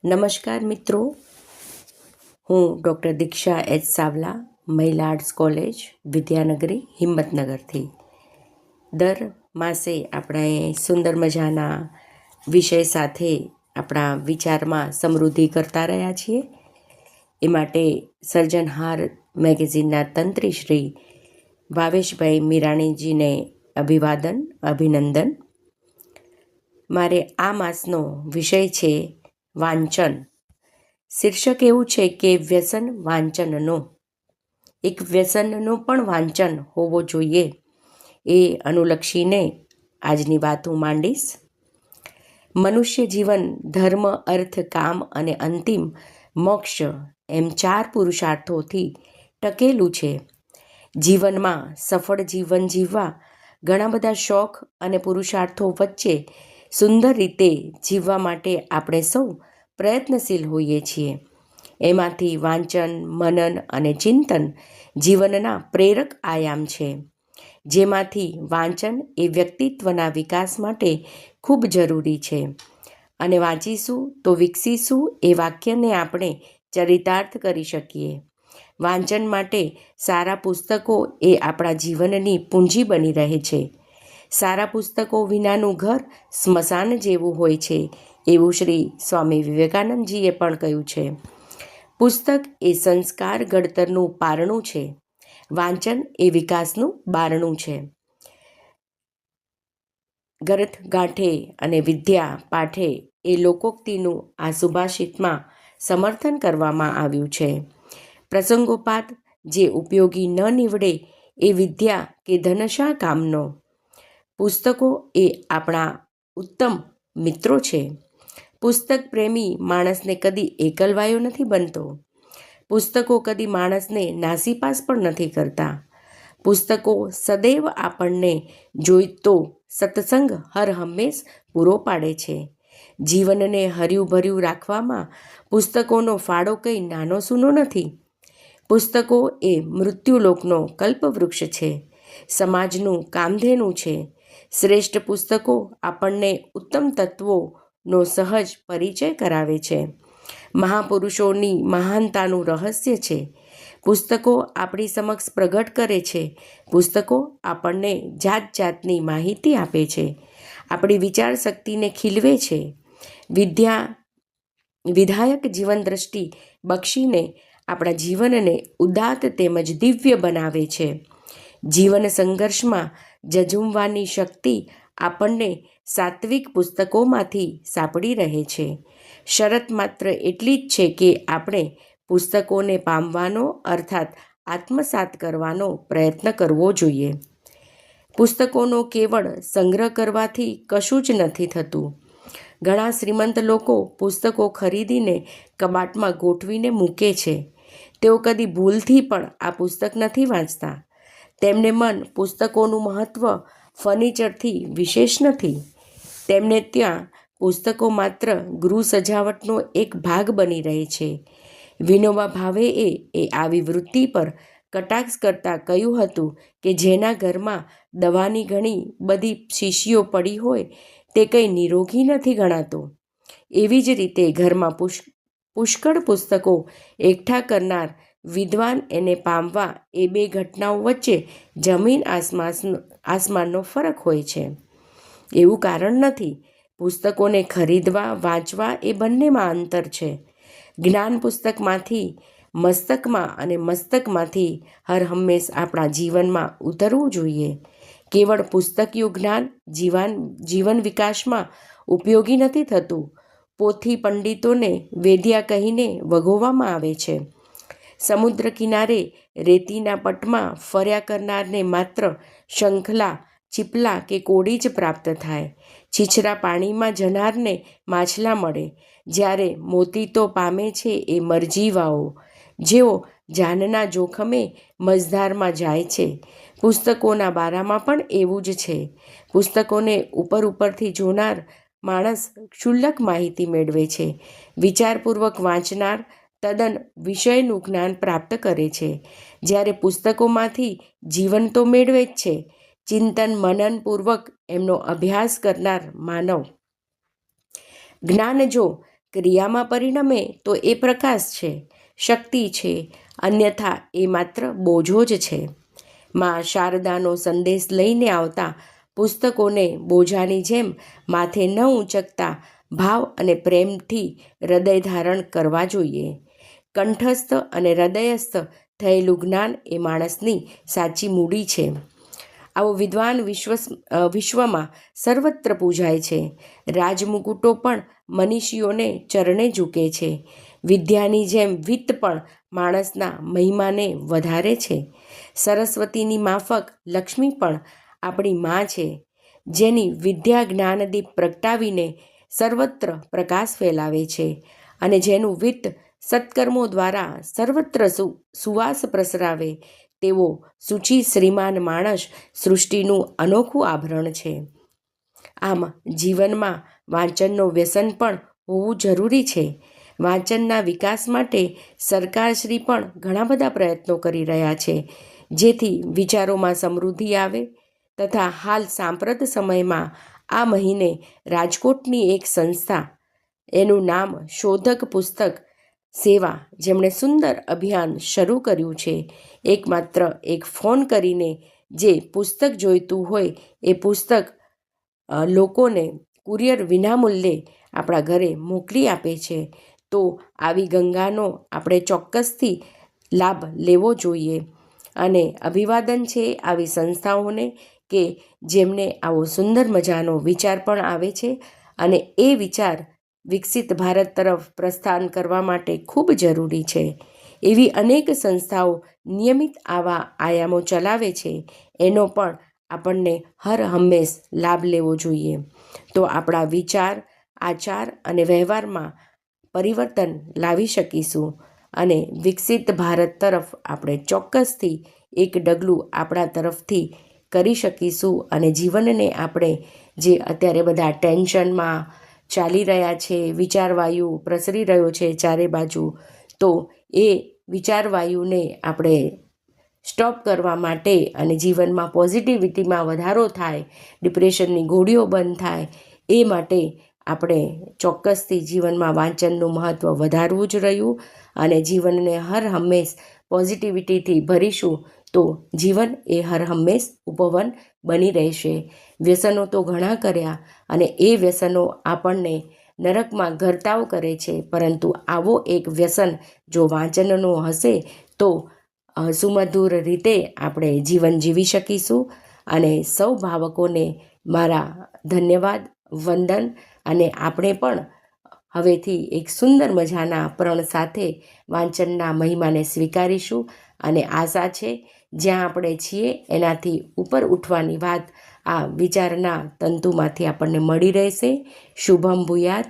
નમસ્કાર મિત્રો, હું ડૉક્ટર દીક્ષા એચ સાવલા, મહિલા આર્ટ્સ કોલેજ વિદ્યાનગરી હિંમતનગરથી દર માસે આપણે સુંદર મજાના વિષય સાથે આપણા વિચારમાં સમૃદ્ધિ કરતા રહ્યા છીએ. એ માટે સર્જનહાર મેગેઝિનના તંત્રી શ્રી ભાવેશભાઈ મીરાણીજીને અભિનંદન. મારે આ માસનો વિષય છે વાંચન. શીર્ષક એવું છે કે વ્યસન વાંચનનો. એક વ્યસનનો પણ વાંચન હોવો જોઈએ, એ અનુલક્ષીને આજની વાત હું માંડીશ. મનુષ્ય જીવન ધર્મ, અર્થ, કામ અને અંતિમ મોક્ષ એમ 4 પુરુષાર્થોથી ટકેલું છે. જીવનમાં સફળ જીવન જીવવા ઘણા બધા શોખ અને પુરુષાર્થો વચ્ચે સુંદર રીતે જીવવા માટે આપણે સૌ પ્રયત્નશીલ હોઈએ છીએ. એમાંથી વાંચન, મનન અને ચિંતન જીવનના પ્રેરક આયામ છે, જેમાંથી વાંચન એ વ્યક્તિત્વના વિકાસ માટે ખૂબ જરૂરી છે. અને વાંચીશું તો વિકસીશું એ વાક્યને આપણે ચરિતાર્થ કરી શકીએ. વાંચન માટે સારા પુસ્તકો એ આપણા જીવનની પૂંજી બની રહે છે. સારા પુસ્તકો વિનાનું ઘર સ્મશાન જેવું હોય છે, એવું શ્રી સ્વામી વિવેકાનંદજીએ પણ કહ્યું છે. પુસ્તક એ સંસ્કાર ઘડતરનું પારણું છે. વાંચન એ વિકાસનું બારણું છે. ગરથ ગાંઠે અને વિદ્યા પાઠે એ લોકોક્તિનું આ સુભાષિતમાં સમર્થન કરવામાં આવ્યું છે. પ્રસંગોપાત જે ઉપયોગી ન નીવડે એ વિદ્યા કે ધન શા કામનો. પુસ્તકો એ આપણા ઉત્તમ મિત્રો છે. પુસ્તક પ્રેમી માણસને કદી એકલવાયો નથી બનતો. પુસ્તકો કદી માણસને નાસીપાસ પણ નથી કરતા. પુસ્તકો સદૈવ આપણને જોઈતો સત્સંગ હર હંમેશ પૂરો પાડે છે. જીવનને હર્યું ભર્યું રાખવામાં પુસ્તકોનો ફાળો કંઈ નાનો સૂનો નથી. પુસ્તકો એ મૃત્યુલોકનો કલ્પવૃક્ષ છે, સમાજનું કામધેનું છે. શ્રેષ્ઠ પુસ્તકો આપણને ઉત્તમ તત્વોનો સહજ પરિચય કરાવે છે. મહાપુરુષોની મહાનતાનું રહસ્ય છે. પુસ્તકો આપણી સમક્ષ પ્રગટ કરે છે. પુસ્તકો આપણને જાત જાતની માહિતી આપે છે, આપણી વિચાર શક્તિને ખીલવે છે. વિધાયક જીવન દ્રષ્ટિ બક્ષીને આપણા જીવનને ઉદાત્ત તેમજ દિવ્ય બનાવે છે. જીવન સંઘર્ષમાં ઝઝૂમવાની શક્તિ આપણને સાત્વિક પુસ્તકોમાંથી સાંપડી રહે છે. શરત માત્ર એટલી જ છે કે આપણે પુસ્તકોને પામવાનો અર્થાત આત્મસાત કરવાનો પ્રયત્ન કરવો જોઈએ. પુસ્તકોનો કેવળ સંગ્રહ કરવાથી કશું જ નથી થતું. ઘણા શ્રીમંત લોકો પુસ્તકો ખરીદીને કબાટમાં ગોઠવીને મૂકે છે. તેઓ કદી ભૂલથી પણ આ પુસ્તક નથી વાંચતા. તેમને મન પુસ્તકોનું મહત્ત્વ ફર્નિચરથી વિશેષ નથી. તેમને ત્યાં પુસ્તકો માત્ર ગૃહ સજાવટનો એક ભાગ બની રહે છે. વિનોબા ભાવેએ આવી વૃત્તિ પર કટાક્ષ કરતાં કહ્યું હતું કે જેના ઘરમાં દવાની ઘણી બધી શીશીઓ પડી હોય તે કંઈ નિરોગી નથી ગણાતો. એવી જ રીતે ઘરમાં પુષ્કળ પુસ્તકો એકઠા કરનાર વિદ્વાન એને પામવા એ બે ઘટનાઓ વચ્ચે જમીન આસમાનનો ફરક હોય છે. એવું કારણ નથી. પુસ્તકોને ખરીદવા, વાંચવા એ બંનેમાં અંતર છે. જ્ઞાન પુસ્તકમાંથી મસ્તકમાં અને મસ્તકમાંથી હર હંમેશ આપણા જીવનમાં ઉતરવું જોઈએ. કેવળ પુસ્તકિયું જ્ઞાન જીવન વિકાસમાં ઉપયોગી નથી થતું. પોથી પંડિતોને વેદ્યા કહીને વગોવવામાં આવે છે. સમુદ્ર કિનારે રેતીના પટમાં ફર્યા કરનારને માત્ર શંખલા, ચીપલા કે કોડી જ પ્રાપ્ત થાય. છીછરા પાણીમાં જનારને માછલા મળે, જ્યારે મોતી તો પામે છે એ મરજીવાઓ, જેઓ જાનના જોખમે મઝધારમાં જાય છે. પુસ્તકોના બારામાં પણ એવું જ છે. પુસ્તકોને ઉપરથી જોનાર માણસ ક્ષુલ્લક માહિતી મેળવે છે. વિચારપૂર્વક વાંચનાર તદ્દન વિષયનું જ્ઞાન પ્રાપ્ત કરે છે. જ્યારે પુસ્તકોમાંથી જીવન તો મેળવે જ છે, ચિંતન મનનપૂર્વક એમનો અભ્યાસ કરનાર માનવ જ્ઞાન જો ક્રિયામાં પરિણમે તો એ પ્રકાશ છે, શક્તિ છે, અન્યથા એ માત્ર બોજો જ છે. માં શારદાનો સંદેશ લઈને આવતા પુસ્તકોને બોજાની જેમ માથે ન ઊંચકતા ભાવ અને પ્રેમથી હૃદય ધારણ કરવા જોઈએ. કંઠસ્થ અને હૃદયસ્થ થયેલું જ્ઞાન એ માણસની સાચી મૂડી છે. આવો વિદ્વાન વિશ્વમાં સર્વત્ર પૂજાય છે. રાજમુકુટો પણ મનીષીઓને ચરણે ઝૂકે છે. વિદ્યાની જેમ વિત્ત પણ માણસના મહિમાને વધારે છે. સરસ્વતીની માફક લક્ષ્મી પણ આપણી માં છે, જેની વિદ્યા જ્ઞાનદીપ પ્રગટાવીને સર્વત્ર પ્રકાશ ફેલાવે છે અને જેનું વિત્ત સત્કર્મો દ્વારા સર્વત્ર સુવાસ પ્રસરાવે તેવો સૂચિ શ્રીમાન માણસ સૃષ્ટિનું અનોખું આભરણ છે. આમ જીવનમાં વાંચનનો વ્યસન પણ હોવું જરૂરી છે. વાંચનના વિકાસ માટે સરકારશ્રી પણ ઘણા બધા પ્રયત્નો કરી રહ્યા છે, જેથી વિચારોમાં સમૃદ્ધિ આવે. તથા હાલ સાંપ્રત સમયમાં આ મહિને રાજકોટની એક સંસ્થા, એનું નામ શોધક પુસ્તક સેવા, જેમણે સુંદર અભિયાન શરૂ કર્યું છે. એકમાત્ર એક ફોન કરીને જે પુસ્તક જોઈતું હોય એ પુસ્તક લોકોને કુરિયર વિનામૂલ્યે આપણા ઘરે મોકલી આપે છે. તો આવી ગંગાનો આપણે ચોક્કસથી લાભ લેવો જોઈએ. અને અભિવાદન છે આવી સંસ્થાઓને કે જેમને આવો સુંદર મજાનો વિચાર પણ આવે છે અને એ વિચાર વિકસિત ભારત તરફ પ્રસ્થાન કરવા માટે ખૂબ જરૂરી છે. એવી અનેક સંસ્થાઓ નિયમિત આવા આયામો ચલાવે છે. એનો પણ આપણને હર હંમેશ લાભ લેવો જોઈએ. તો આપણા વિચાર, આચાર અને વ્યવહારમાં પરિવર્તન લાવી શકીશું અને વિકસિત ભારત તરફ આપણે ચોક્કસથી એક ડગલું આપણા તરફથી કરી શકીશું. અને જીવનને આપણે જે અત્યારે બધા ટેન્શનમાં ચાલી રહ્યા છે, વિચારવાયુ પ્રસરી રહ્યો છે ચારે બાજુ, તો એ વિચારવાયુને આપણે સ્ટોપ કરવા માટે અને જીવનમાં પોઝિટિવિટીમાં વધારો થાય, ડિપ્રેશનની ગોળીઓ બંધ થાય, એ માટે આપણે ચોક્કસથી જીવનમાં વાંચનનું મહત્ત્વ વધારવું જ રહ્યું. અને જીવનને હર હંમેશ પોઝિટિવિટીથી ભરીશું તો જીવન એ હર હંમેશ ઉપવન બની રહેશે. વ્યસનો તો ઘણા કર્યા અને એ વ્યસનો આપણને નરકમાં ગરતાવ કરે છે, પરંતુ આવો એક વ્યસન જો વાંચનનો હશે તો સુમધુર રીતે આપણે જીવન જીવી શકીશું. અને સૌ ભાવકોને મારા ધન્યવાદ, વંદન. અને આપણે પણ હવેથી એક સુંદર મજાના પ્રણ સાથે વાંચનના મહિમાને સ્વીકારીશું. અને આશા છે જ્યાં આપણે છીએ એનાથી ઉપર ઉઠવાની વાત આ વિચારના તંતુમાંથી આપણને મળી રહેશે. શુભમ ભૂયાત.